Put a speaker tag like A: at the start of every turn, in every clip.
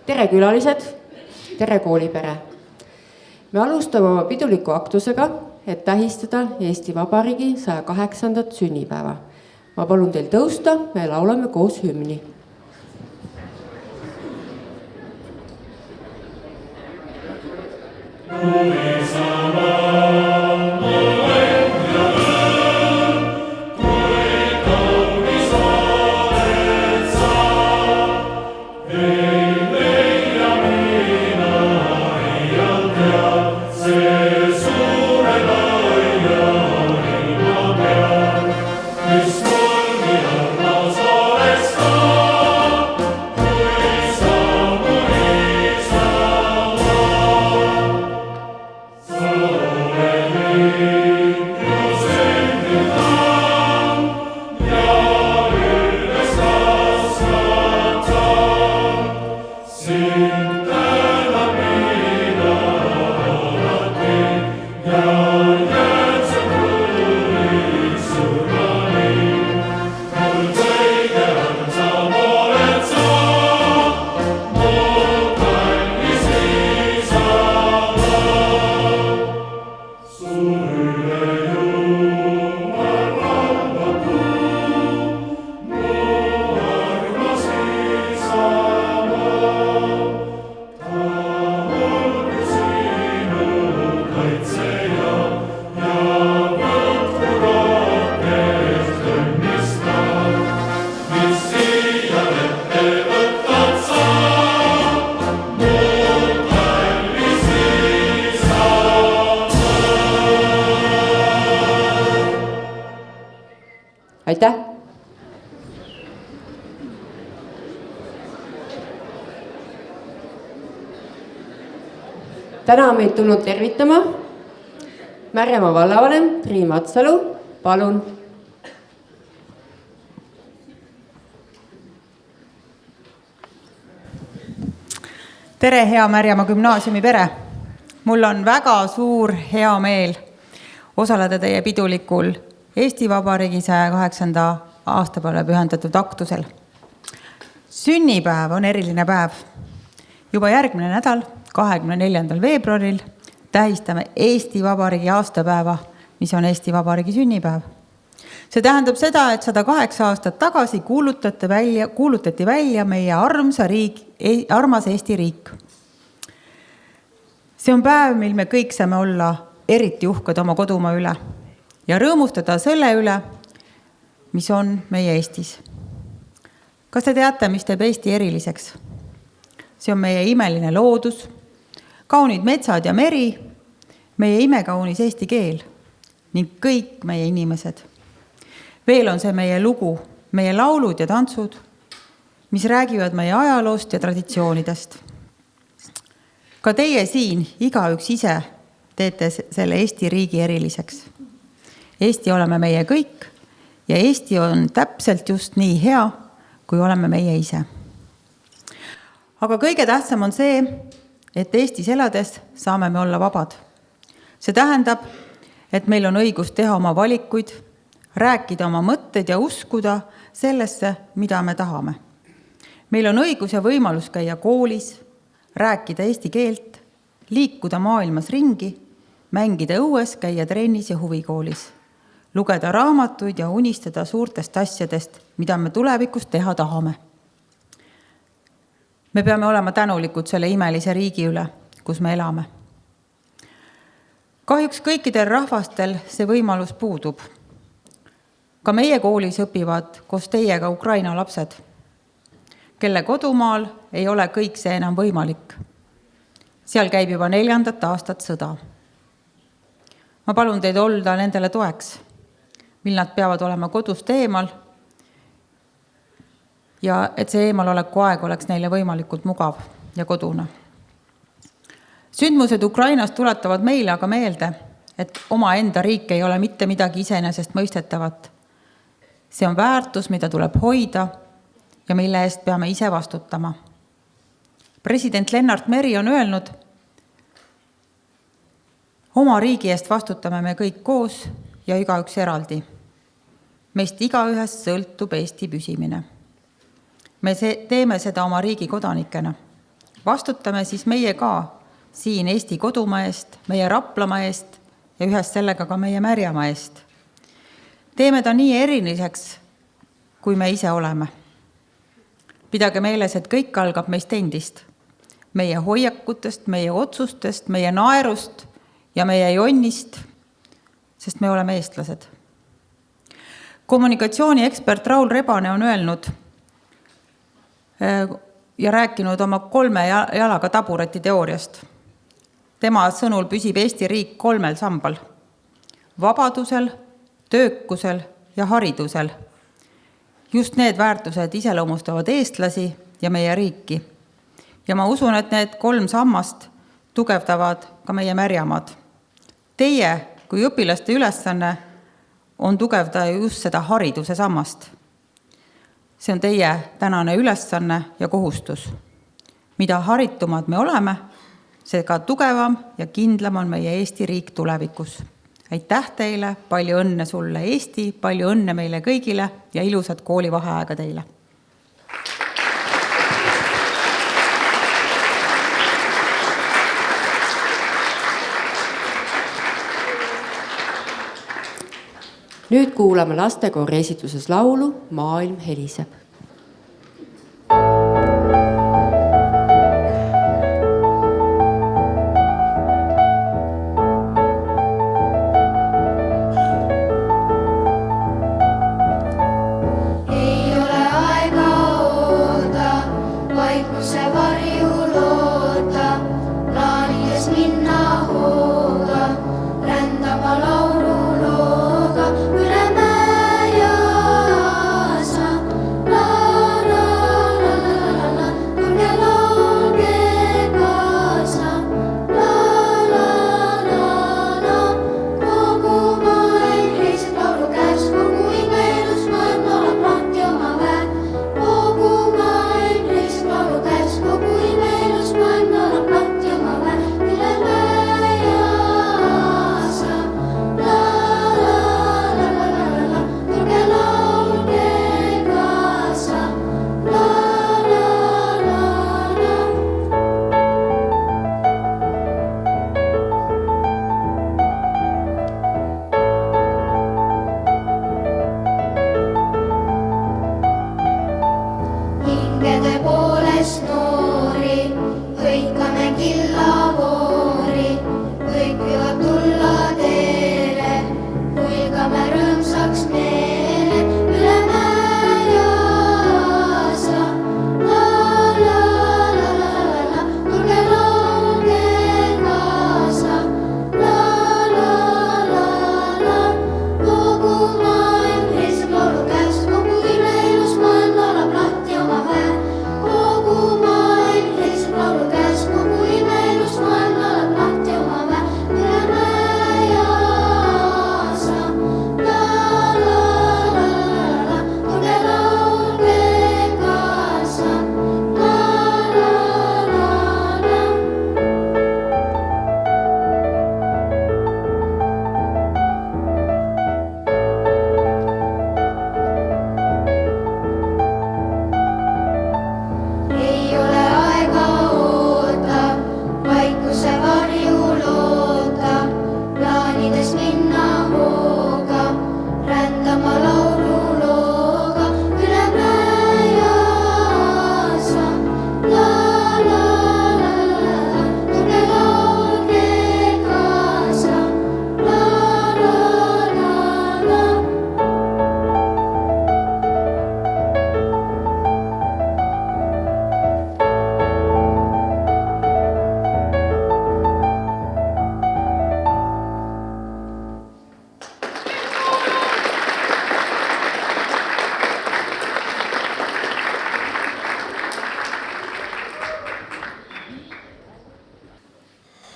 A: Tere külalised, tere koolipere. Me alustame oma piduliku aktusega, et tähistada Eesti Vabariigi 108. sünnipäeva. Ma palun teil tõusta, me laulame koos hümni. Aitäh! Täna on meid tulnud tervitama Märjamaa vallavanem Triin Vatsalu. Palun!
B: Tere, hea Märjamaa gümnaasiumi pere! Mul on väga suur hea meel osaleda teie pidulikul Eesti Vabariigi 108. aastapäevale pühendatud aktusel. Sünnipäev on eriline päev. Juba järgmine nädal, 24. veebruaril, tähistame Eesti Vabariigi aastapäeva, mis on Eesti Vabariigi sünnipäev. See tähendab seda, et 108 aastat tagasi kuulutati välja meie armas Eesti riik. See on päev, mil me kõik saame olla eriti uhked oma kodumaa üle ja rõõmustada selle üle, mis on meie Eestis. Kas te teate, mis teeb Eesti eriliseks? See on meie imeline loodus, kaunid metsad ja meri, meie imekaunis eesti keel ning kõik meie inimesed. Veel on see meie lugu, meie laulud ja tantsud, mis räägivad meie ajaloost ja traditsioonidest. Ka teie siin, igaüks ise, teete selle Eesti riigi eriliseks. Eesti oleme meie kõik ja Eesti on täpselt just nii hea, kui oleme meie ise. Aga kõige tähtsam on see, et Eestis elades saame me olla vabad. See tähendab, et meil on õigus teha oma valikuid, rääkida oma mõtted ja uskuda sellesse, mida me tahame. Meil on õigus ja võimalus käia koolis, rääkida eesti keelt, liikuda maailmas ringi, mängida õues, käia trennis ja huvikoolis, lugeda raamatuid ja unistada suurtest asjadest, mida me tulevikus teha tahame. Me peame olema tänulikud selle imelise riigi üle, kus me elame. Kahjuks kõikidel rahvastel see võimalus puudub. Ka meie koolis õpivad koos teiega Ukraina lapsed, kelle kodumaal ei ole kõik see enam võimalik. Seal käib juba 4. aastat sõda. Ma palun teid olla nendele toeks, mil nad peavad olema kodust eemal ja et see eemaloleku aeg oleks neile võimalikult mugav ja kodune. Sündmused Ukrainas tuletavad meile aga meelde, et omaenda riik ei ole mitte midagi iseenesest mõistetavat. See on väärtus, mida tuleb hoida ja mille eest peame ise vastutama. President Lennart Meri on öelnud, oma riigi eest vastutame me kõik koos ja igaüks eraldi. Meist igaühest sõltub Eesti püsimine. Me teeme seda oma riigi kodanikena, vastutame siis meie ka siin Eesti kodumaa eest, meie Raplamaa eest ja ühest sellega ka meie Märjamaa eest. Teeme ta nii eriliseks, kui me ise oleme. Pidage meeles, et kõik algab meist endist, meie hoiakutest, meie otsustest, meie naerust ja meie jonnist, sest me oleme eestlased. Kommunikatsiooniekspert Raul Rebane on öelnud ja rääkinud oma 3 jalaga tabureti teooriast. Tema sõnul püsib Eesti riik 3 sambal. Vabadusel, töökusel ja haridusel. Just need väärtused iseloomustavad eestlasi ja meie riiki. Ja ma usun, et need 3 sammast tugevdavad ka meie Märjamaad. Teie kui õpilaste ülesanne on tugevda just seda hariduse sammast. See on teie tänane ülesanne ja kohustus. Mida haritumad me oleme, seega tugevam ja kindlam on meie Eesti riik tulevikus. Aitäh teile, palju õnne sulle Eesti, palju õnne meile kõigile ja ilusat koolivaheaega teile.
A: Nüüd kuulame lastekoori esituses laulu Maailm heliseb.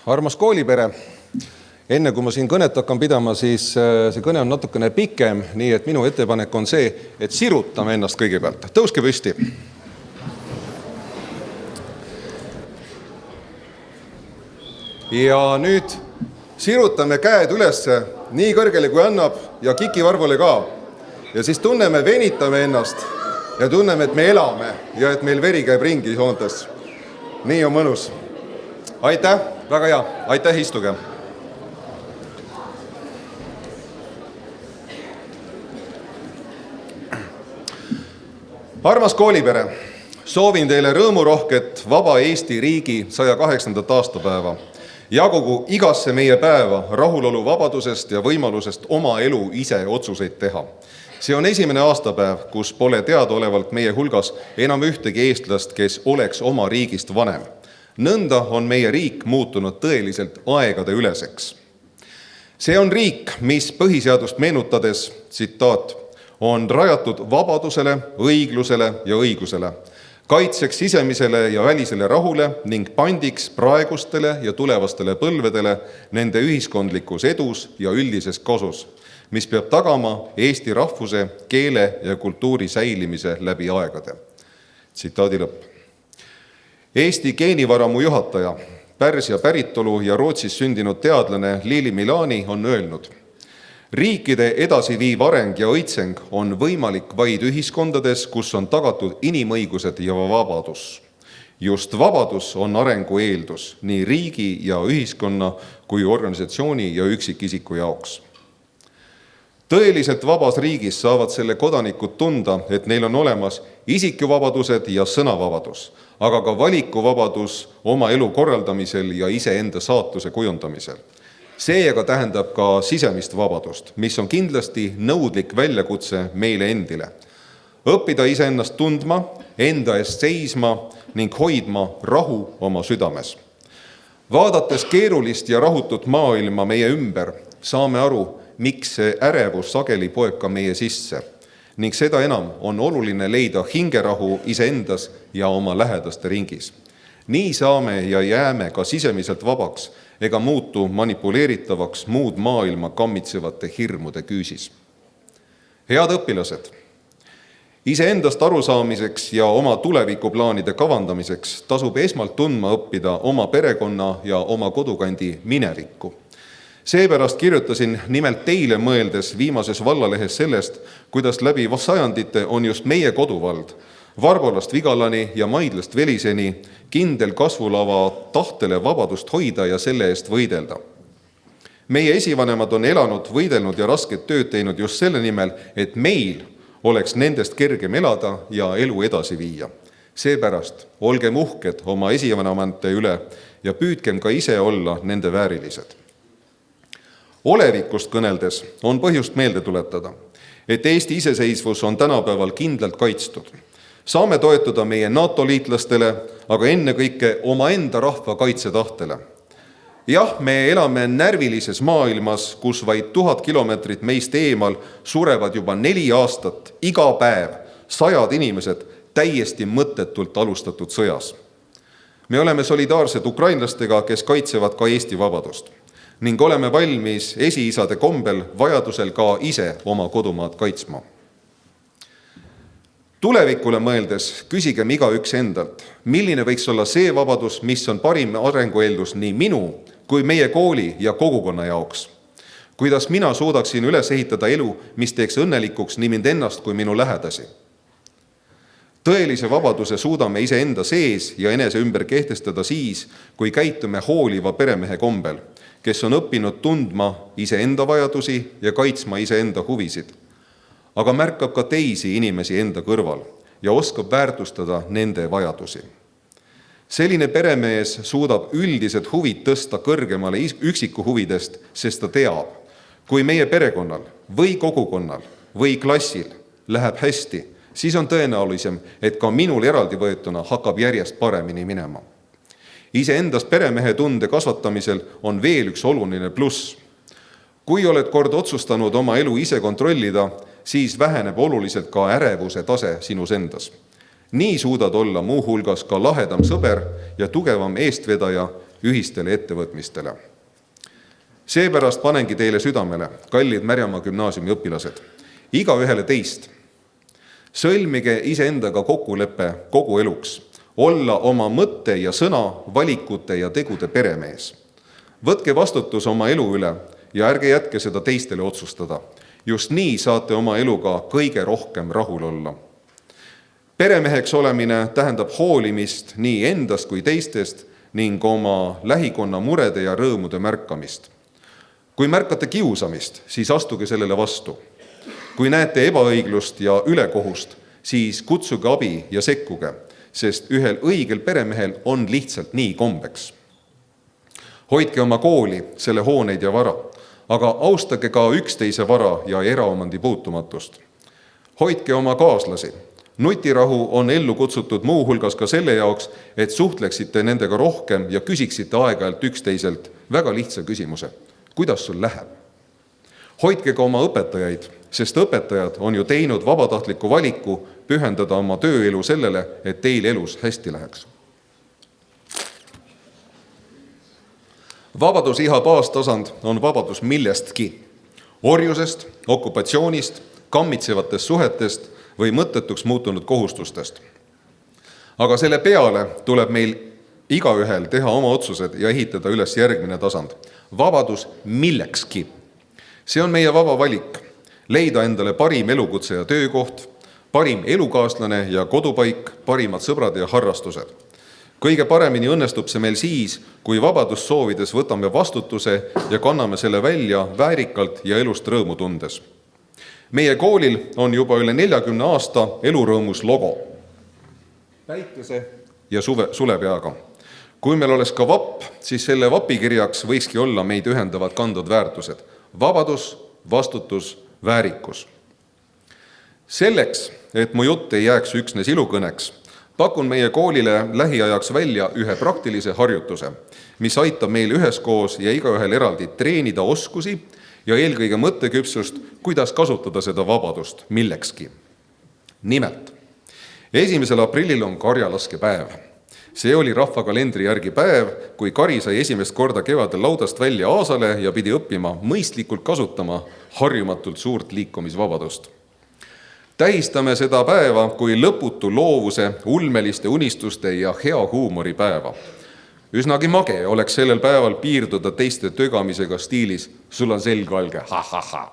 C: Armas koolipere, enne kui ma siin kõnet hakkan pidama, siis see kõne on natukene pikem, nii et minu ettepanek on see, et sirutame ennast kõigepealt. Tõuske püsti. Ja nüüd sirutame käed üles nii kõrgele kui annab ja kikivarvule ka. Ja siis tunneme, venitame ennast ja tunneme, et me elame ja et meil veri käib ringi soontes. nii on mõnus. Aitäh, väga hea. Aitäh, istuge. Armas koolipere, soovin teile rõõmurohket vaba Eesti riigi 108. aastapäeva ja kogu igasse meie päeva rahulolu vabadusest ja võimalusest oma elu ise otsuseid teha. See on esimene aastapäev, kus pole teadaolevalt meie hulgas enam ühtegi eestlast, kes oleks oma riigist vanem. Nõnda on meie riik muutunud tõeliselt aegade üleseks. See on riik, mis põhiseadust meenutades, tsitaat, on rajatud vabadusele, õiglusele ja õigusele, kaitseks sisemisele ja välisele rahule ning pandiks praegustele ja tulevastele põlvedele nende ühiskondlikus edus ja üldises kasus, mis peab tagama eesti rahvuse, keele ja kultuuri säilimise läbi aegade. Tsitaadi lõpp. Eesti geenivaramu juhataja, Pärsia päritolu ja Rootsis sündinud teadlane Lili Milani on öelnud, riikide edasiviiv areng ja õitseng on võimalik vaid ühiskondades, kus on tagatud inimõigused ja vabadus. Just vabadus on arengu eeldus nii riigi ja ühiskonna kui organisatsiooni ja üksikisiku jaoks. Tõeliselt vabas riigis saavad selle kodanikud tunda, et neil on olemas isikuvabadused ja sõnavabadus, aga ka valikuvabadus oma elu korraldamisel ja iseenda saatuse kujundamisel. See aga tähendab ka sisemist vabadust, mis on kindlasti nõudlik väljakutse meile endile. Õppida iseennast tundma, enda eest seisma ning hoidma rahu oma südames. Vaadates keerulist ja rahutut maailma meie ümber, saame aru, miks see ärevus sageli poeb ka meie sisse. Ning seda enam on oluline leida hingerahu iseendas ja oma lähedaste ringis. Nii saame ja jääme ka sisemiselt vabaks ega muutu manipuleeritavaks muud maailma kammitsevate hirmude küüsis. Head õpilased, iseendast arusaamiseks ja oma tulevikuplaanide kavandamiseks tasub esmalt tundma õppida oma perekonna ja oma kodukandi minevikku. Seepärast kirjutasin nimelt teile mõeldes viimases vallalehes sellest, kuidas läbi sajandite on just meie koduvald, Varbolast Vigalani ja Maidlast Veliseni kindel kasvulava tahtele vabadust hoida ja selle eest võidelda. Meie esivanemad on elanud, võidelnud ja rasket tööd teinud just selle nimel, et meil oleks nendest kergem elada ja elu edasi viia. Seepärast olgem uhked oma esivanemate üle ja püüdkem ka ise olla nende väärilised. Olevikust kõneldes on põhjust meelde tuletada, et Eesti iseseisvus on tänapäeval kindlalt kaitstud. Saame toetuda meie NATO-liitlastele, aga ennekõike omaenda rahva kaitsetahtele. Jah, me elame närvilises maailmas, kus vaid 1000 kilomeetrit meist eemal surevad juba 4 aastat, iga päev, 100 inimesed täiesti mõttetult alustatud sõjas. Me oleme solidaarsed ukrainlastega, kes kaitsevad ka Eesti vabadust ning oleme valmis esiisade kombel vajadusel ka ise oma kodumaad kaitsma. Tulevikule mõeldes küsigem igaüks endalt, milline võiks olla see vabadus, mis on parim arengueeldus nii minu kui meie kooli ja kogukonna jaoks. Kuidas mina suudaksin üles ehitada elu, mis teeks õnnelikuks nii mind ennast kui minu lähedasi. Tõelise vabaduse suudame ise enda sees ja enese ümber kehtestada siis, kui käitume hooliva peremehe kombel, kes on õppinud tundma iseenda vajadusi ja kaitsma iseenda huvisid, aga märkab ka teisi inimesi enda kõrval ja oskab väärtustada nende vajadusi. Selline peremees suudab üldised huvid tõsta kõrgemale üksiku huvidest, sest ta teab, kui meie perekonnal või kogukonnal või klassil läheb hästi, siis on tõenäolisem, et ka minul eraldi võetuna hakkab järjest paremini minema. Iseendast peremehe tunde kasvatamisel on veel üks oluline pluss. Kui oled kord otsustanud oma elu ise kontrollida, siis väheneb oluliselt ka ärevuse tase sinus endas. Nii suudad olla muu hulgas ka lahedam sõber ja tugevam eestvedaja ühistele ettevõtmistele. Seepärast panengi teile südamele, kallid Märjamaa gümnaasiumi õpilased, igaühele teist. Sõlmige iseendaga kokkulepe kogu eluks, olla oma mõtte ja sõna, valikute ja tegude peremees. Võtke vastutus oma elu üle ja ärge jätke seda teistele otsustada. Just nii saate oma eluga kõige rohkem rahul olla. Peremeheks olemine tähendab hoolimist nii endast kui teistest ning oma lähikonna murede ja rõõmude märkamist. Kui märkate kiusamist, siis astuge sellele vastu. Kui näete ebaõiglust ja ülekohust, siis kutsuge abi ja sekkuge, sest ühel õigel peremehel on lihtsalt nii kombeks. Hoidke oma kooli, selle hooneid ja vara, aga austage ka üksteise vara ja eraomandi puutumatust. Hoidke oma kaaslasi. Nutirahu on ellu kutsutud muu hulgas ka selle jaoks, et suhtleksite nendega rohkem ja küsiksite aeg-ajalt üksteiselt väga lihtsa küsimuse. Kuidas sul läheb? Hoidke ka oma õpetajaid, sest õpetajad on ju teinud vabatahtliku valiku pühendada oma tööelu sellele, et teil elus hästi läheks. Vabadusiha baastasand on vabadus millestki. Orjusest, okupatsioonist, kammitsevatest suhetest või mõttetuks muutunud kohustustest. Aga selle peale tuleb meil igaühel teha oma otsused ja ehitada üles järgmine tasand. Vabadus millekski. See on meie vaba valik. Leida endale parim elukutse ja töökoht, parim elukaaslane ja kodupaik, parimad sõbrad ja harrastused. Kõige paremini õnnestub see meil siis, kui vabadust soovides võtame vastutuse ja kanname selle välja väärikalt ja elust rõõmu tundes. Meie koolil on juba üle 40 aasta elurõõmus logo. Päikese ja sulepeaga. Kui meil oleks ka vapp, siis selle vapikirjaks võikski olla meid ühendavad kandvad väärtused. Vabadus, vastutus, väärikus. Selleks, et mu jutt ei jääks üksnes ilukõneks, pakun meie koolile lähiajaks välja ühe praktilise harjutuse, mis aitab meil üheskoos ja igaühel eraldi treenida oskusi ja eelkõige mõtteküpsust, kuidas kasutada seda vabadust millekski. Nimelt, 1. aprillil on karjalaskepäev. See oli rahvakalendri järgi päev, kui kari sai esimest korda kevadel laudast välja aasale ja pidi õppima mõistlikult kasutama harjumatult suurt liikumisvabadust. Tähistame seda päeva kui lõputu loovuse, ulmeliste unistuste ja hea huumori päeva. Üsnagi mage oleks sellel päeval piirduda teiste tögamisega stiilis sul on selg valge, ha-ha-ha.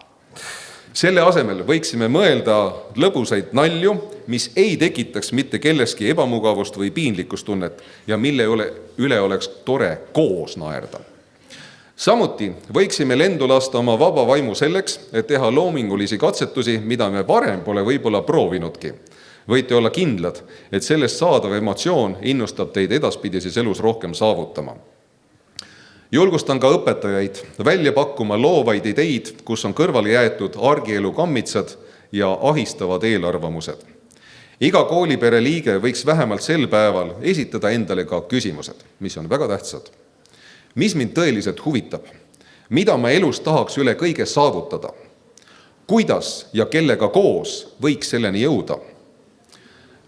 C: Selle asemel võiksime mõelda lõbusaid nalju, mis ei tekitaks mitte kelleski ebamugavust või piinlikkustunnet ja mille üle oleks tore koos naerda. Samuti võiksime lendu lasta oma vaba vaimu selleks, et teha loomingulisi katsetusi, mida me varem pole võib-olla proovinudki. Võite olla kindlad, et sellest saadav emotsioon innustab teid edaspidises elus rohkem saavutama. Julgustan ka õpetajaid välja pakkuma loovaid ideid, kus on kõrvale jäetud argielu kammitsad ja ahistavad eelarvamused. Iga koolipere liige võiks vähemalt sel päeval esitada endale ka küsimused, mis on väga tähtsad. Mis mind tõeliselt huvitab? Mida ma elus tahaks üle kõige saavutada? Kuidas ja kellega koos võiks selleni jõuda?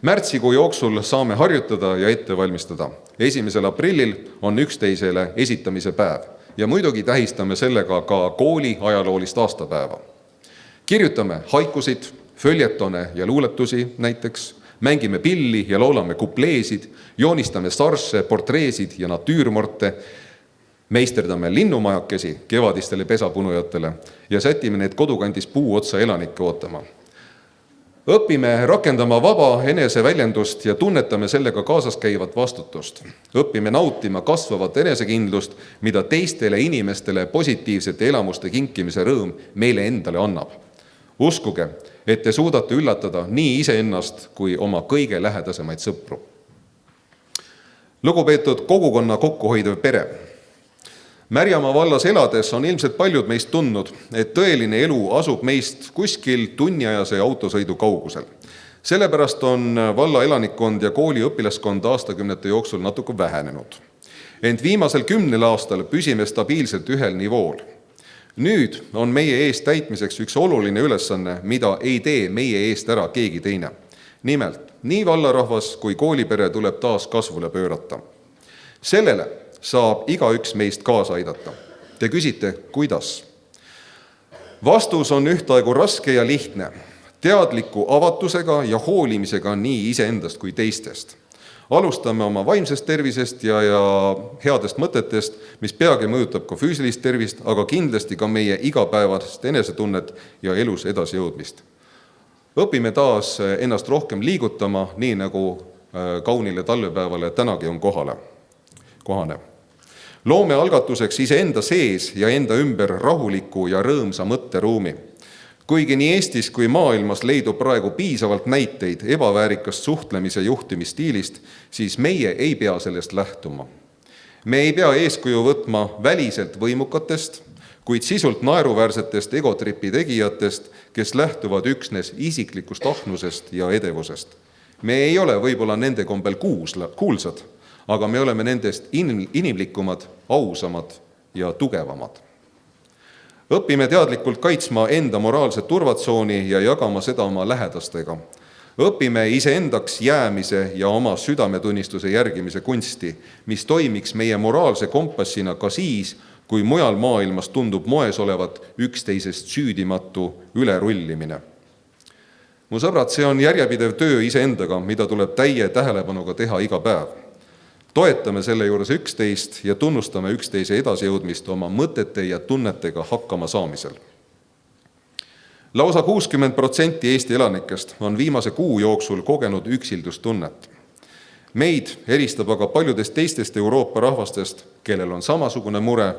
C: Märtsikuu jooksul saame harjutada ja ette valmistada. 1. aprillil on üksteisele esitamise päev ja muidugi tähistame sellega ka kooli ajaloolist aastapäeva. Kirjutame haikusid, följetone ja luuletusi näiteks, mängime pilli ja laulame kupleesid, joonistame sarsse, portreesid ja natüürmorte, meisterdame linnumajakesi kevadistele pesapunujatele ja sätime need kodukandis puu otsa elanikke ootama. Õpime rakendama vaba eneseväljendust ja tunnetame sellega kaasas käivat vastutust. Õpime nautima kasvavat enesekindlust, mida teistele inimestele positiivsete elamuste kinkimise rõõm meile endale annab. Uskuge, et te suudate üllatada nii iseennast kui oma kõige lähedasemaid sõpru. Lugupeetud kogukonna kokkuhoidev pere. Märjamaa vallas elades on ilmselt paljud meist tundnud, et tõeline elu asub meist kuskil tunniajase autosõidu kaugusel. Sellepärast on valla elanikkond ja kooli õpilaskond aastakümnete jooksul natuke vähenenud. Ent viimasel 10 aastal püsime stabiilselt ühel nivool. Nüüd on meie eest täitmiseks üks oluline ülesanne, mida ei tee meie eest ära keegi teine. Nimelt, nii vallarahvas kui koolipere tuleb taas kasvule pöörata. Sellele saab igaüks meist kaasa aidata. Te küsite, kuidas? Vastus on ühtaegu raske ja lihtne, teadliku avatusega ja hoolimisega nii iseendast kui teistest. Alustame oma vaimsest tervisest ja headest mõtetest, mis peagi mõjutab ka füüsilist tervist, aga kindlasti ka meie igapäevast enesetunnet ja elus edasi jõudmist. Õpime taas ennast rohkem liigutama, nii nagu kaunile talvepäevale tänagi on kohane. Loome algatuseks iseenda sees ja enda ümber rahuliku ja rõõmsa mõtteruumi. Kuigi nii Eestis kui maailmas leidub praegu piisavalt näiteid ebaväärikast suhtlemise juhtimisstiilist, siis meie ei pea sellest lähtuma. Me ei pea eeskuju võtma väliselt võimukatest, kuid sisult naeruväärsetest egotripi tegijatest, kes lähtuvad üksnes isiklikust ahnusest ja edevusest. Me ei ole võib-olla nende kombel kuulsad, aga me oleme nendest inimlikumad, ausamad ja tugevamad. Õpime teadlikult kaitsma enda moraalset turvatsooni ja jagama seda oma lähedastega. Õpime iseendaks jäämise ja oma südametunnistuse järgimise kunsti, mis toimiks meie moraalse kompassina ka siis, kui mujal maailmas tundub moes olevat üksteisest süüdimatu ülerullimine. Mu sõbrad, see on järjepidev töö iseendaga, mida tuleb täie tähelepanuga teha iga päev. Toetame selle juures üksteist ja tunnustame üksteise edasijõudmist oma mõtete ja tunnetega hakkama saamisel. Lausa 60% Eesti elanikest on viimase kuu jooksul kogenud üksildustunnet. Meid eristab aga paljudest teistest Euroopa rahvastest, kellel on samasugune mure,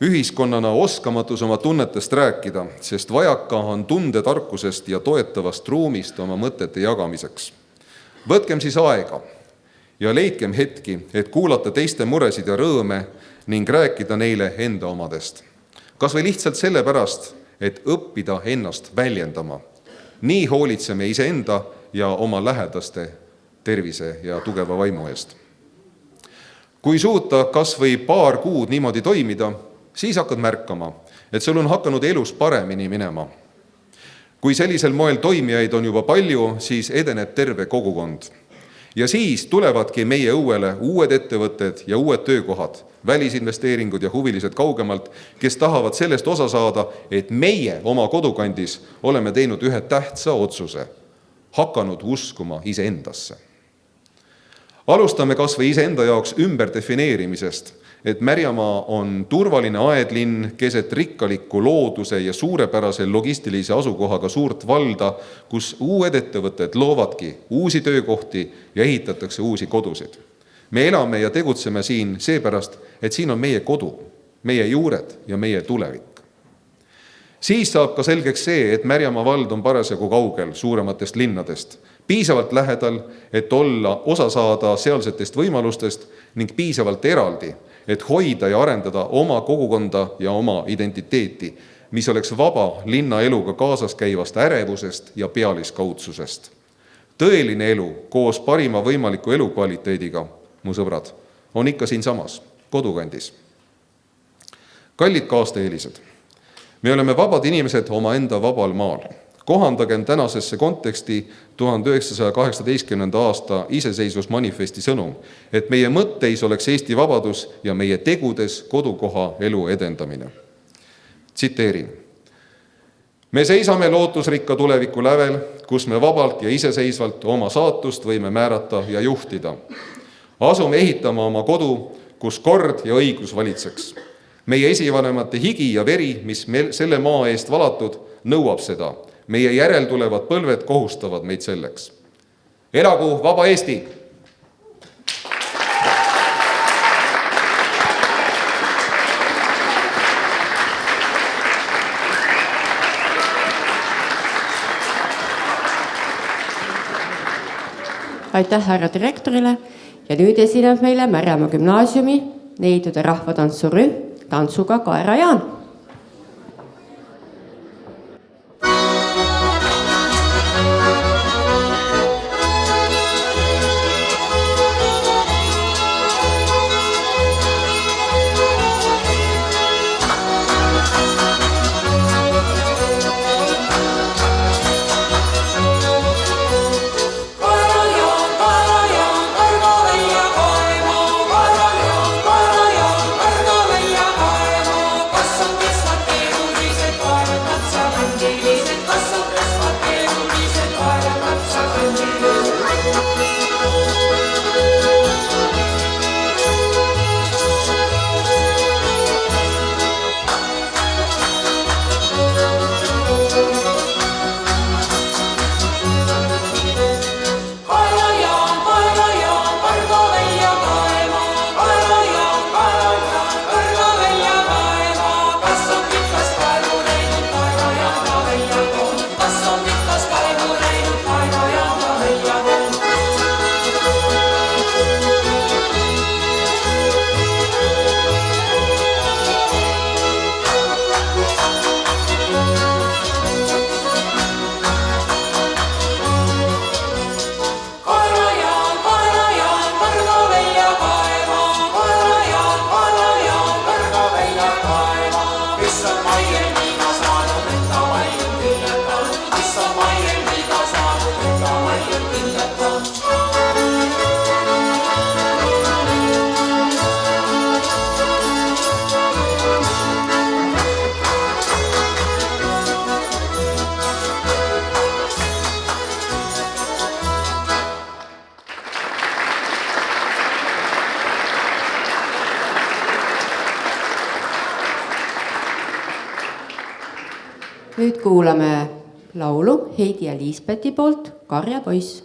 C: ühiskonnana oskamatus oma tunnetest rääkida, sest vajaka on tundetarkusest ja toetavast ruumist oma mõtete jagamiseks. Võtkem siis aega ja leidkem hetki, et kuulata teiste muresid ja rõõme ning rääkida neile enda omadest. Kas või lihtsalt sellepärast, et õppida ennast väljendama. Nii hoolitseme iseenda ja oma lähedaste tervise ja tugeva vaimu eest. Kui suuta kas või paar kuud niimoodi toimida, siis hakkad märkama, et sul on hakanud elus paremini minema. Kui sellisel moel toimijaid on juba palju, siis edeneb terve kogukond. Ja siis tulevadki meie õuele uued ettevõtted ja uued töökohad, välisinvesteeringud ja huvilised kaugemalt, kes tahavad sellest osa saada, et meie oma kodukandis oleme teinud ühe tähtsa otsuse, hakanud uskuma iseendasse. Alustame kas või iseenda jaoks ümberdefineerimisest, et Märjamaa on turvaline aedlinn keset rikkalikku looduse ja suurepärase logistilise asukohaga suurt valda, kus uued ettevõtted loovadki uusi töökohti ja ehitatakse uusi kodusid. Me elame ja tegutseme siin seepärast, et siin on meie kodu, meie juured ja meie tulevik. Siis saab ka selgeks see, et Märjamaa vald on parasjagu kaugel suurematest linnadest, piisavalt lähedal, et olla osa saada sealsetest võimalustest ning piisavalt eraldi, et hoida ja arendada oma kogukonda ja oma identiteeti, mis oleks vaba linnaeluga kaasas käivast ärevusest ja pealiskaudsusest. Tõeline elu koos parima võimaliku elukvaliteediga, mu sõbrad, on ikka siinsamas, kodukandis. Kallid kaasteelised, me oleme vabad inimesed oma enda vabal maal. Kohandagem tänasesse konteksti 1918. aasta iseseisvusmanifesti sõnum, et meie mõtteis oleks Eesti vabadus ja meie tegudes kodukoha elu edendamine. Tsiteerin. Me seisame lootusrikka tuleviku lävel, kus me vabalt ja iseseisvalt oma saatust võime määrata ja juhtida. Asume ehitama oma kodu, kus kord ja õigus valitseks. Meie esivanemate higi ja veri, mis selle maa eest valatud, nõuab seda. Meie järeltulevad põlved kohustavad meid selleks. Elagu vaba Eesti!
A: Aitäh härra direktorile ja nüüd esineb meile Märjamaa gümnaasiumi neidude rahvatantsurühm tantsuga Kaera Jaan.
D: Kasvab
A: Nüüd kuulame laulu Heidi ja Liisbeti poolt Karjapoiss.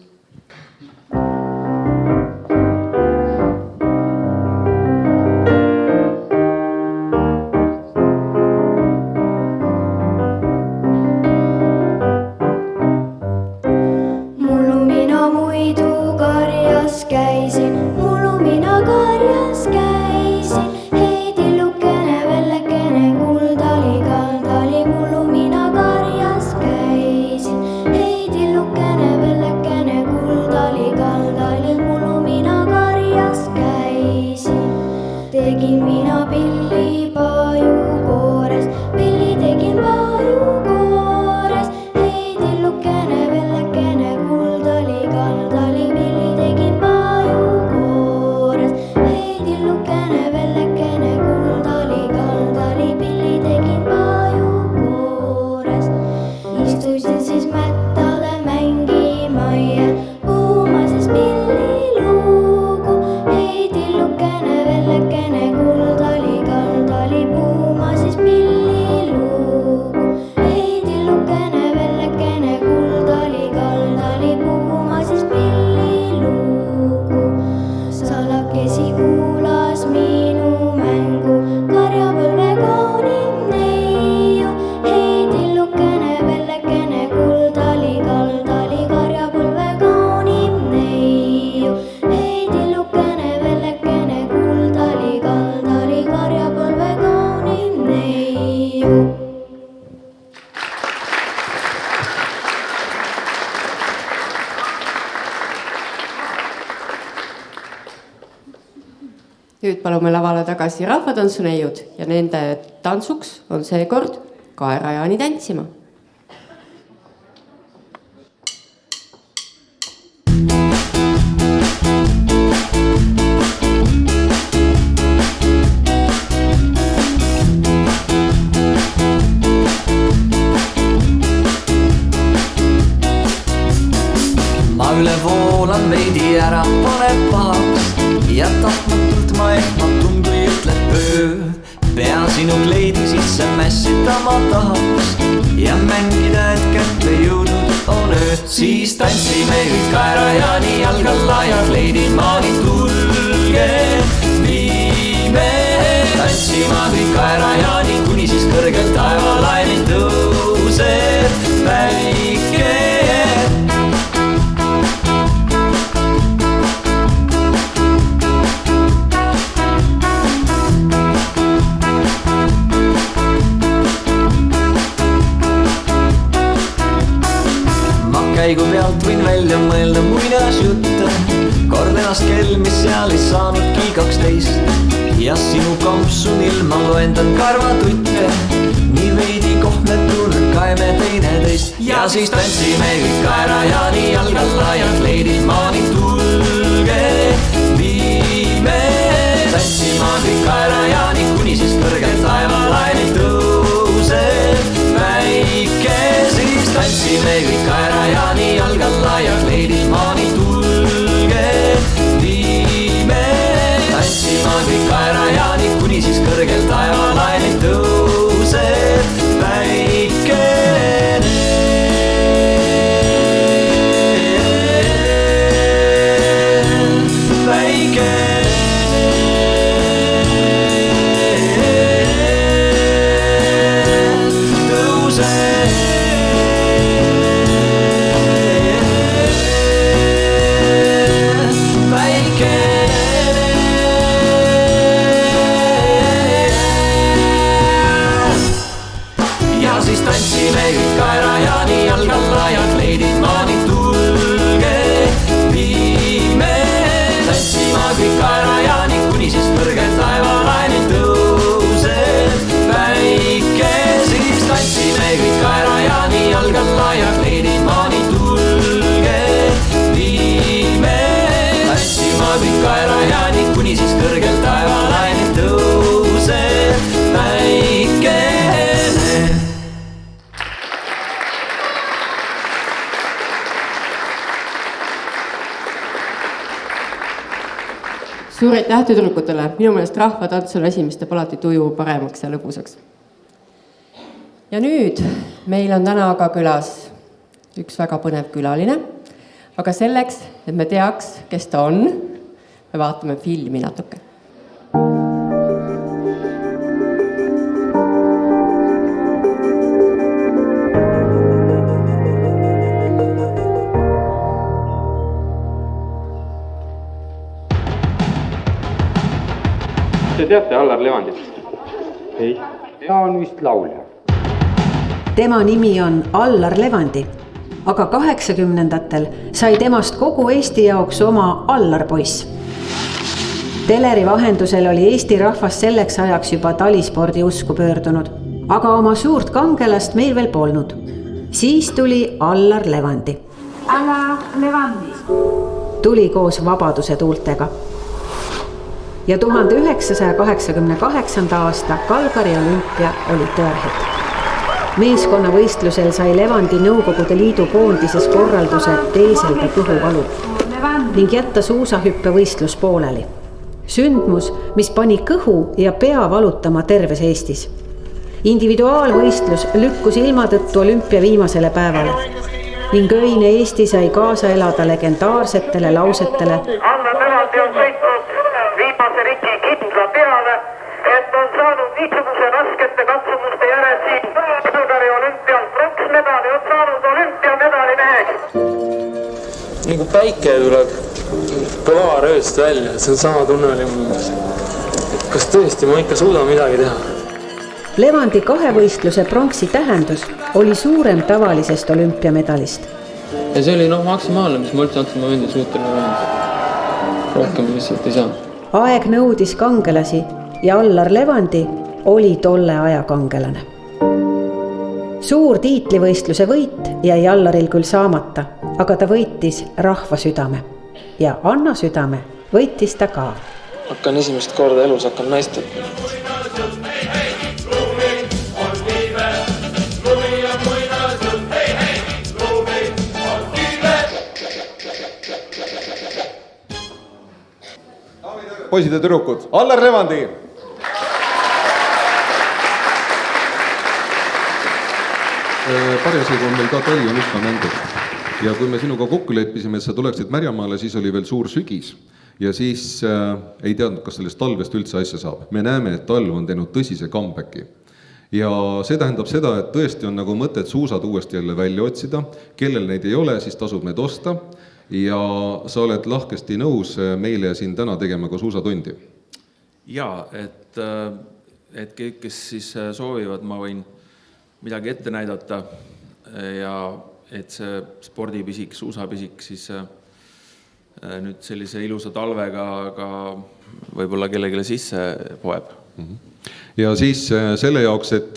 A: Nüüd palume lavale tagasi rahvatantsuneiud ja nende tantsuks on seekord Kaerajaani tantsima.
D: Ma üle voolan veidi ära, paneb pahaks ja tahtmatult ma ehmatun, kui ütled öö. Pea sinu kleidi sisse mässida ma tahaks ja mängida, et kätte jõudnud on öö. Siis tantsime kõik Kaerajaani jalgal laia kleidid maani tulge. Viime tantsima kõik Kaerajaani, kuni siis kõrgelt taevalainil tõuseb päike. Käigu pealt võin välja mõelda muinasjutte, kord ennast kell, mis seal ei saanudki 12 ja sinu kampsun ilma loendan karvatutte, nii veidi kohmetuna kaeme teineteist ja siis tantsime kõik Kaerajaani jalgal laia kleidid maani tulge. Viime tantsima kõik Kaerajaani, kuni siis kõrgelt taevalainil tõuseb päike. Siis tantsime kõik Kaerajaani jalgal laia kleidid maani tulge. Viime tantsima kõik Kaerajaani, kuni siis kõrgelt taevalainil tõuseb päikene. Kaerajaani, kuni siis kõrgelt taevalainil tõuseb päikene.
A: Suur aitäh tüdrukutele! Minu meelest rahvatants on esimeste alati tuju paremaks ja lõbusaks. Ja nüüd meil on täna aga külas üks väga põnev külaline, aga selleks, et me teaks, kes ta on, me vaatame filmi natuke.
E: Te teate Allar Levandit? Ei. Ta on vist laulja.
F: Tema nimi on Allar Levandi, aga 80-ndatel sai temast kogu Eesti jaoks oma Allar poiss. Teleri vahendusel oli Eesti rahvas selleks ajaks juba talispordi usku pöördunud, aga oma suurt kangelast meil veel polnud. Siis tuli Allar Levandi.
G: Allar Levandi.
F: Tuli koos vabaduse tuultega. Ja 1988. aasta Calgary olümpia oli tõerhetk. Meeskonnavõistlusel sai Levandi Nõukogude Liidu koondises korralduse teeselda kõhuvalu ning jätta suusahüppe võistlus pooleli. Sündmus, mis pani kõhu ja pea valutama terves Eestis. Individuaalvõistlus lükkus ilma tõttu olümpia viimasele päevale ning öine Eesti sai kaasa elada legendaarsetele lausetele.
H: Allar Levandi on sõitnud viimase riki kindla peale, et on saanud niisuguse raskete katsumuste järel siin Calgary olümpial pronksmedali, on saanud olümpiamedali meheks.
E: Nagu päike tuleb klaarööst välja, see on sama tunne oli mul. Kas tõesti ma ikka suudan midagi teha?
F: Levandi kahevõistluse pronksi tähendus oli suurem tavalisest olümpiamedalist.
E: Ja see oli maksimaalne, mis ma üldse antud momendil suuteline olen. Rohkem lihtsalt ei saa.
F: Aeg nõudis kangelasi ja Allar Levandi oli tolle aja kangelane. Suur tiitlivõistluse võit jäi Allaril küll saamata, aga ta võitis rahva südame. Ja Anna südame võitis ta ka.
E: Hakkan esimest korda elus, hakkan naistel.
C: Poisid ja tüdrukud, Allar Levandi! Parjasega on meil ka Tallinna üsna mängud. Ja kui me sinuga kokku leppisime, et sa tuleksid Märjamaale, siis oli veel suur sügis. Ja siis ei teadnud, kas sellest talvest üldse asja saab. Me näeme, et talv on teinud tõsise comebacki. Ja see tähendab seda, et tõesti on nagu mõtet suusad uuesti jälle välja otsida. Kellel neid ei ole, siis tasub need osta. Ja sa oled lahkesti nõus meile siin täna tegema ka suusatundi.
I: Jaa, et kõik, kes siis soovivad, ma võin midagi ette näidata ja et see spordipisik, suusapisik siis nüüd sellise ilusa talvega ka võib-olla kellegile sisse poeb.
C: Ja siis selle jaoks, et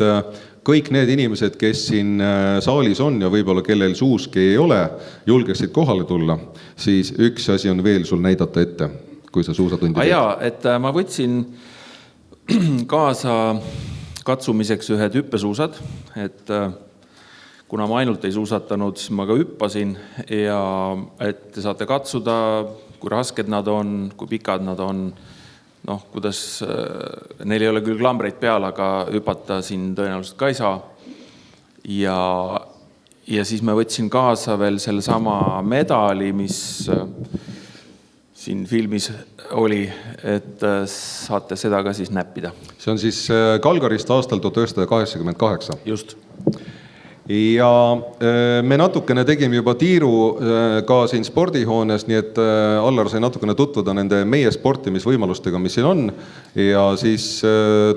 C: kõik need inimesed, kes siin saalis on ja võib-olla kellel suuski ei ole, julgeksid kohale tulla, siis üks asi on veel sul näidata ette, kui sa suusatundi teed.
I: Jaa, et ma võtsin kaasa katsumiseks ühed hüppesuusad, et kuna ma ainult ei suusatanud, siis ma ka hüppasin ja et te saate katsuda, kui rasked nad on, kui pikad nad on, kuidas neil ei ole küll klambreid peal, aga hüpata siin tõenäoliselt ka ei saa. Ja siis me võtsin kaasa veel selle sama medali, mis siin filmis oli, et saate seda ka siis näppida. See
C: on siis Calgaryst aastal 1988.
I: Just.
C: Ja me natukene tegime juba tiiru ka siin spordihoones, nii et Allar sai natukene tutvuda nende meie sportimisvõimalustega, mis siin on. Ja siis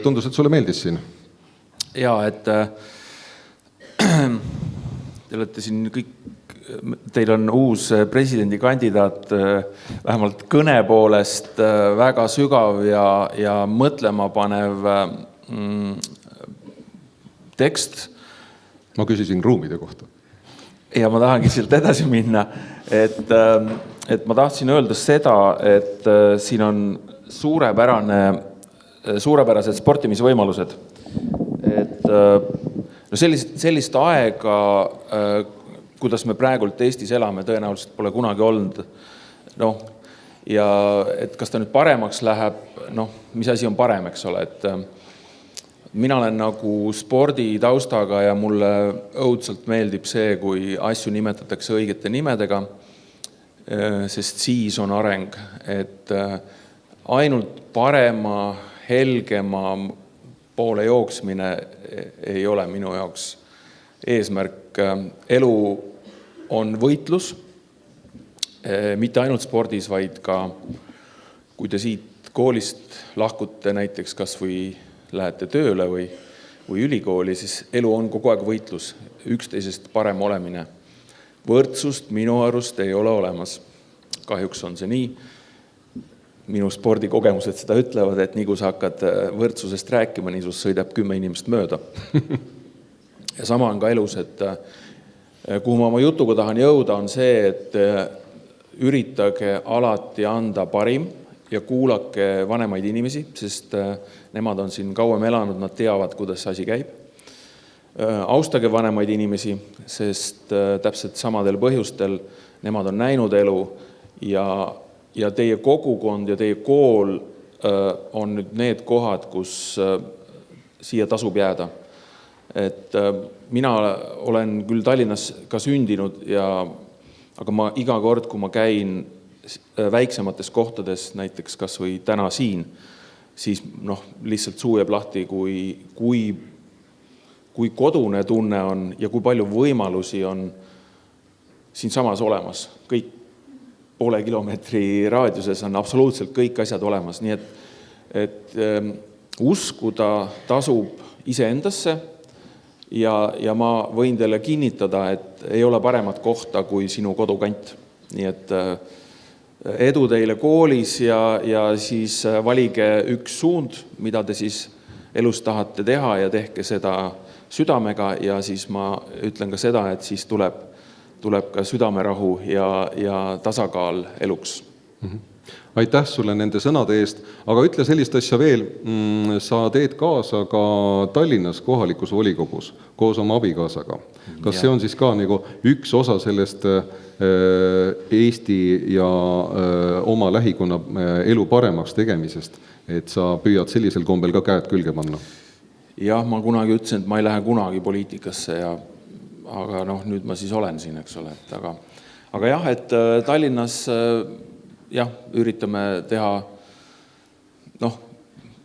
C: tundus, et sulle meeldis siin.
I: Jaa, et te olete siin kõik, teil on uus presidendikandidaat, vähemalt kõne poolest väga sügav ja mõtlema panev tekst.
C: Ma küsisin ruumide kohta.
I: Ja ma tahangi sealt edasi minna, et ma tahtsin öelda seda, et siin on suurepärased sportimisvõimalused. Et sellist aega, kuidas me praegult Eestis elame, tõenäoliselt pole kunagi olnud. Ja et kas ta nüüd paremaks läheb, mis asi on parem, eks ole, et mina olen nagu sporditaustaga ja mulle õudselt meeldib see, kui asju nimetatakse õigete nimedega, sest siis on areng, et ainult parema, helgema poole jooksmine ei ole minu jaoks eesmärk. Elu on võitlus, mitte ainult spordis, vaid ka kui te siit koolist lahkute näiteks kas või lähete tööle või ülikooli, siis elu on kogu aeg võitlus, üksteisest parem olemine. Võrdsust minu arust ei ole olemas. Kahjuks on see nii. Minu spordikogemused seda ütlevad, et nii kui sa hakkad võrdsusest rääkima, nii sus sõidab 10 inimest mööda. Ja sama on ka elus, et kuhu ma oma jutuga tahan jõuda, on see, et üritage alati anda parim ja kuulake vanemaid inimesi, sest nemad on siin kauem elanud, nad teavad, kuidas see asi käib. Austage vanemaid inimesi, sest täpselt samadel põhjustel nemad on näinud elu ja teie kogukond ja teie kool on nüüd need kohad, kus siia tasub jääda. Et mina olen küll Tallinnas ka sündinud, aga ma iga kord, kui ma käin väiksemates kohtades, näiteks kas või täna siin, siis lihtsalt suu jääb lahti, kui kodune tunne on ja kui palju võimalusi on siin samas olemas. Kõik poole kilomeetri raadiuses on absoluutselt kõik asjad olemas, nii et uskuda tasub iseendasse ja ma võin teile kinnitada, et ei ole paremat kohta kui sinu kodukant. Nii et edu teile koolis ja siis valige üks suund, mida te siis elus tahate teha ja tehke seda südamega ja siis ma ütlen ka seda, et siis tuleb ka südamerahu ja tasakaal eluks.
C: Aitäh sulle nende sõnade eest, aga ütle sellist asja veel, sa teed kaasa ka Tallinnas kohalikus volikogus koos oma abikaasaga. Kas see on siis ka nagu üks osa sellest Eesti ja oma lähikonna elu paremaks tegemisest, et sa püüad sellisel kombel ka käed külge panna?
I: Jah, ma kunagi ütlesin, et ma ei lähe kunagi poliitikasse, aga nüüd ma siis olen siin, eks ole. Aga jah, et Tallinnas üritame teha,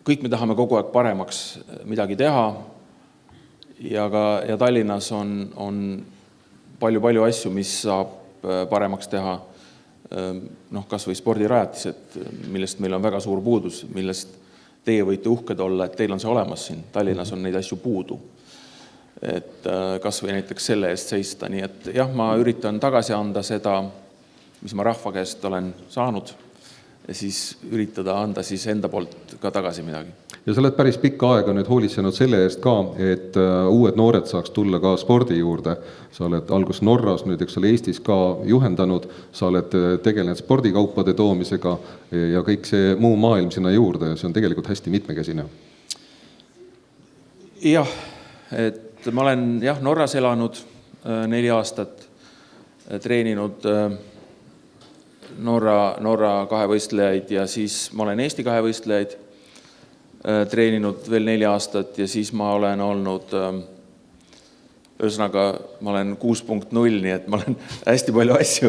I: kõik me tahame kogu aeg paremaks midagi teha ja Tallinnas on palju asju, mis saab paremaks teha, kas või spordirajatised, millest meil on väga suur puudus, millest teie võite uhked olla, et teil on see olemas siin. Tallinnas on neid asju puudu. Et kas või näiteks selle eest seista. Nii et jah, ma üritan tagasi anda seda, mis ma rahva käest olen saanud ja siis üritada anda siis enda poolt ka tagasi midagi.
C: Ja sa oled päris pikka aega nüüd hoolitsenud selle eest ka, et uued noored saaks tulla ka spordi juurde. Sa oled alguses Norras, nüüd eks ole Eestis ka juhendanud, sa oled tegelenud spordikaupade toomisega ja kõik see muu maailm sinna juurde. See on tegelikult hästi mitmekesine.
I: Jah, et ma olen Norras elanud 4 aastat, treeninud Norra kahevõistlejaid ja siis ma olen Eesti kahevõistlejaid treeninud veel 4 aastat ja siis ma olen olnud, ühesõnaga ma olen 6.0, nii et ma olen hästi palju asju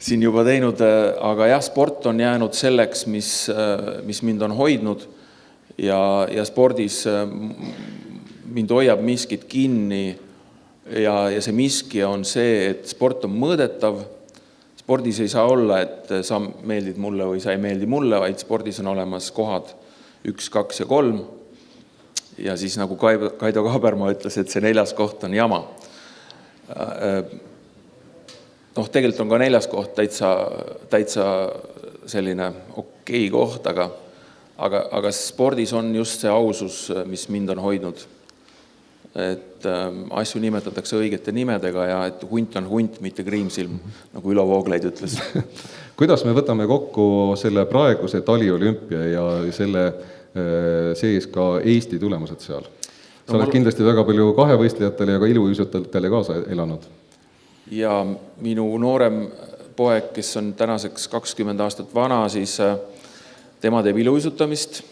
I: siin juba teinud, aga jah, sport on jäänud selleks, mis mind on hoidnud ja spordis mind hoiab miskit kinni ja see miski on see, et sport on mõõdetav. Spordis ei saa olla, et sa meeldid mulle või sa ei meeldi mulle, vaid spordis on olemas kohad 1, 2 ja 3. Ja siis nagu Kaido Kaabermaa ütles, et see 4. koht on jama. Tegelikult on ka 4. koht täitsa selline okei koht, aga spordis on just see ausus, mis mind on hoidnud. Et asju nimetatakse õigete nimedega ja et hunt on hunt, mitte kriimsilm, nagu Ülo Vooglaid ütles.
C: Kuidas me võtame kokku selle praeguse taliolümpia ja selle sees ka Eesti tulemused seal? Sa oled kindlasti väga palju kahevõistlejatele ja ka iluuisutajatele kaasa elanud.
I: Ja minu noorem poeg, kes on tänaseks 20 aastat vana, siis tema teeb iluuisutamist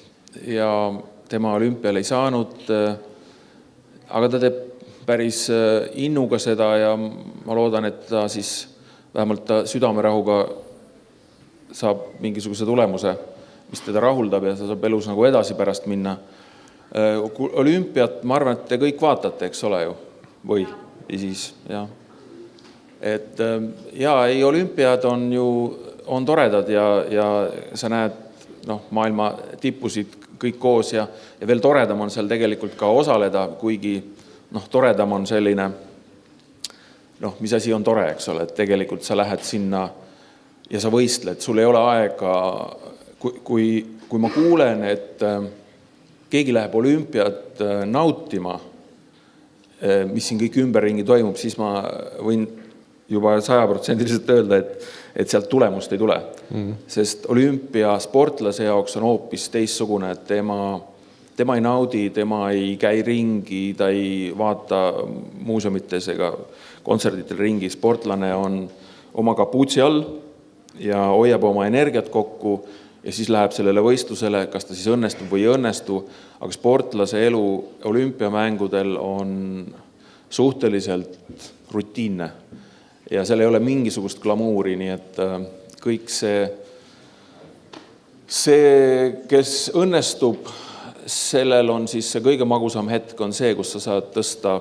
I: ja tema olümpial ei saanud, aga ta teeb päris innuga seda ja ma loodan, et ta siis vähemalt ta südamerahuga saab mingisuguse tulemuse, mis teda rahuldab ja ta saab elus nagu edasi pärast minna. Olümpiat, ma arvan, et te kõik vaatate, eks ole ju, või siis, jah. Et ei, olümpiad on toredad ja sa näed maailma tippusid kõik koos ja veel toredam on seal tegelikult ka osaleda, kuigi toredam on selline, mis asi on tore, eks ole, et tegelikult sa lähed sinna ja sa võistled, sul ei ole aega, kui ma kuulen, et keegi läheb olümpiat nautima, mis siin kõik ümberringi toimub, siis ma võin juba 100% öelda, et sealt tulemust ei tule. Sest olümpia sportlase jaoks on hoopis teissugune, et tema ei naudi, tema ei käi ringi, ta ei vaata muuseumites ega kontserditel ringi. Sportlane on oma kaputsi all ja hoiab oma energiat kokku ja siis läheb sellele võistlusele, kas ta siis õnnestub või ei õnnestu, aga sportlase elu olümpiamängudel on suhteliselt rutiinne ja seal ei ole mingisugust glamuuri, nii et kõik see, kes õnnestub, sellel on siis see kõige magusam hetk on see, kus sa saad tõsta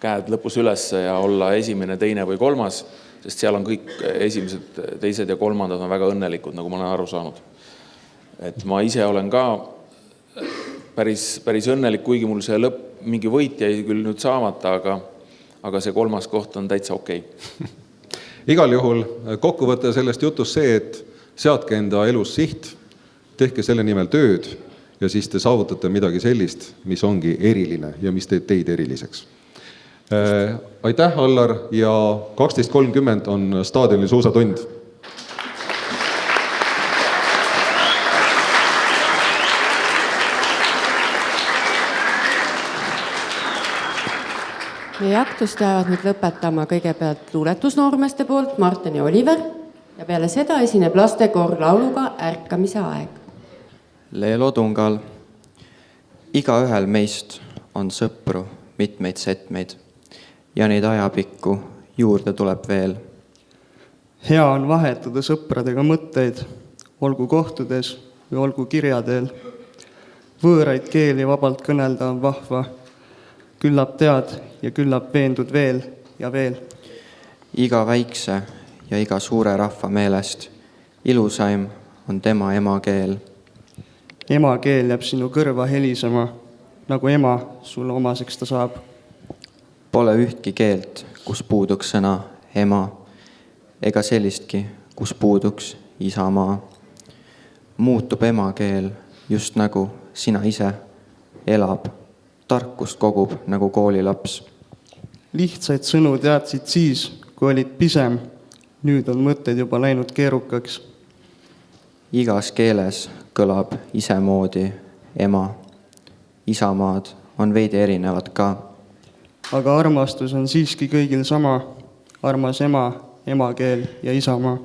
I: käed lõpus üles ja olla esimene, teine või kolmas, sest seal on kõik esimesed, teised ja kolmandad on väga õnnelikud, nagu ma olen aru saanud. Et ma ise olen ka päris õnnelik, kuigi mul see mingi võit jäi küll nüüd saamata, aga see kolmas koht on täitsa okei.
C: Igal juhul kokkuvõte sellest jutust see, et seadke enda elus siht, tehke selle nimel tööd ja siis te saavutate midagi sellist, mis ongi eriline ja mis teeb teid eriliseks. Aitäh, Allar, ja 12.30 on staadionil suusatund.
A: Meie aktust jäävad nüüd lõpetama kõigepealt luuletusnoormeste poolt Martin ja Oliver ja peale seda esineb lastekoor lauluga Ärkamise aeg.
J: Leelo Tungal. Igaühel meist on sõpru mitmeid setmeid ja neid ajapikku juurde tuleb veel.
K: Hea on vahetada sõpradega mõtteid, olgu kohtudes või olgu kirjadel. Võõraid keeli vabalt kõnelda on vahva. Küllap tead ja küllap veendud veel ja veel.
J: Iga väikse ja iga suure rahva meelest ilusaim on tema emakeel.
K: Emakeel jääb sinu kõrva helisema, nagu ema sulle omaseks ta saab.
J: Pole ühtki keelt, kus puuduks sõna ema, ega sellistki, kus puuduks isamaa. Muutub emakeel just nagu sina ise elab, tarkust kogub nagu koolilaps.
K: Lihtsaid sõnu teadsid siis, kui olid pisem, nüüd on mõtted juba läinud keerukaks.
J: Igas keeles kõlab isemoodi ema. Isamaad on veidi erinevad ka.
K: Aga armastus on siiski kõigil sama, armas ema, emakeel ja isamaa.